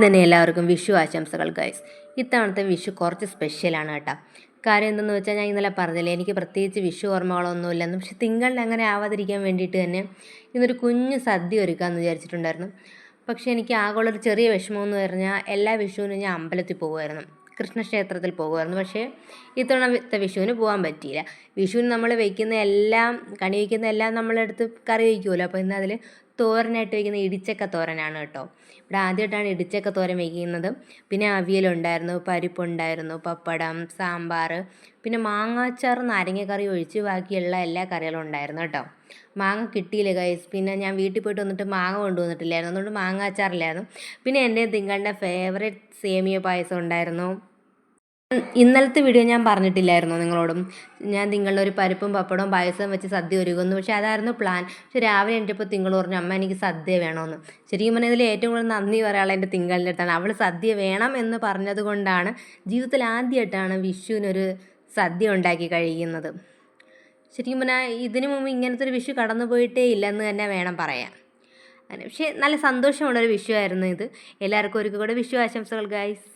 ആദ്യം തന്നെ എല്ലാവർക്കും വിഷു ആശംസകൾ ഗൈസ്. ഇത്തവണത്തെ വിഷു കുറച്ച് സ്പെഷ്യലാണ് കേട്ടോ. കാര്യം എന്തെന്ന് വെച്ചാൽ ഞാൻ ഇന്നലെ പറഞ്ഞില്ലേ, എനിക്ക് പ്രത്യേകിച്ച് വിഷു ഓർമ്മകളൊന്നുമില്ലെന്ന്. പക്ഷെ തിങ്കളിൽ അങ്ങനെ ആവാതിരിക്കാൻ വേണ്ടിയിട്ട് തന്നെ ഇന്നൊരു കുഞ്ഞു സദ്യ ഒരുക്കാമെന്ന് വിചാരിച്ചിട്ടുണ്ടായിരുന്നു. പക്ഷേ എനിക്ക് ആകെയുള്ളൊരു ചെറിയ വിഷമമെന്ന് പറഞ്ഞാൽ എല്ലാ വിഷുവിനും ഞാൻ അമ്പലത്തിൽ പോകുമായിരുന്നു, കൃഷ്ണക്ഷേത്രത്തിൽ പോകുമായിരുന്നു. പക്ഷേ ഇത്തവണത്തെ വിഷുവിന് പോകാൻ പറ്റിയില്ല. വിഷുവിന് നമ്മൾ വയ്ക്കുന്ന എല്ലാം, കണി വയ്ക്കുന്ന എല്ലാം നമ്മളെടുത്ത് കറി വയ്ക്കുമല്ലോ. അപ്പോൾ ഇന്ന് അതിൽ തോരനായിട്ട് വയ്ക്കുന്ന ഇടിച്ചക്ക തോരനാണ് കേട്ടോ. ഇവിടെ ആദ്യമായിട്ടാണ് ഇടിച്ചക്ക തോരൻ വയ്ക്കുന്നത്. പിന്നെ അവിയലുണ്ടായിരുന്നു, പരിപ്പുണ്ടായിരുന്നു, പപ്പടം, സാമ്പാർ, പിന്നെ മാങ്ങാച്ചാർ, നാരങ്ങക്കറി ഒഴിച്ച് ബാക്കിയുള്ള എല്ലാ കറികളും ഉണ്ടായിരുന്നു കേട്ടോ. മാങ്ങ കിട്ടിയില്ല ഗൈസ്. പിന്നെ ഞാൻ വീട്ടിൽ പോയിട്ട് വന്നിട്ട് മാങ്ങ കൊണ്ടുവന്നിട്ടില്ലായിരുന്നു, അതുകൊണ്ട് മാങ്ങാച്ചാറില്ലായിരുന്നു. പിന്നെ എൻ്റെ തിങ്കളുടെ ഫേവറേറ്റ് സേമിയ പായസം ഉണ്ടായിരുന്നു. ഇന്നലത്തെ വീഡിയോ ഞാൻ പറഞ്ഞിട്ടില്ലായിരുന്നു നിങ്ങളോടും, ഞാൻ തിങ്കളുടെ ഒരു പരിപ്പും പപ്പടവും പായസവും വെച്ച് സദ്യ ഒരുക്കുന്നു. പക്ഷേ അതായിരുന്നു പ്ലാൻ. പക്ഷെ രാവിലെ എണീറ്റപ്പോൾ തിങ്കൾ പറഞ്ഞു, അമ്മ എനിക്ക് സദ്യ വേണമെന്ന്. ശരിക്കും പറഞ്ഞാൽ ഇതിൽ ഏറ്റവും കൂടുതൽ നന്ദി പറയാനുള്ള എൻ്റെ തിങ്കളുടെ അടുത്താണ്. അവൾ സദ്യ വേണം എന്ന് പറഞ്ഞത് കൊണ്ടാണ് ജീവിതത്തിൽ ആദ്യമായിട്ടാണ് വിഷുവിനൊരു സദ്യ ഉണ്ടാക്കി കഴിയുന്നത്. ശരിക്കും പറഞ്ഞാൽ ഇതിനു മുമ്പ് ഇങ്ങനത്തെ ഒരു വിഷു കടന്നു പോയിട്ടേ ഇല്ലെന്ന് തന്നെ വേണം പറയാൻ. പക്ഷേ നല്ല സന്തോഷമുള്ളൊരു വിഷു ആയിരുന്നു ഇത്. എല്ലാവർക്കും ഒരിക്കൽ കൂടെ വിഷു ആശംസകൾ ഗൈസ്.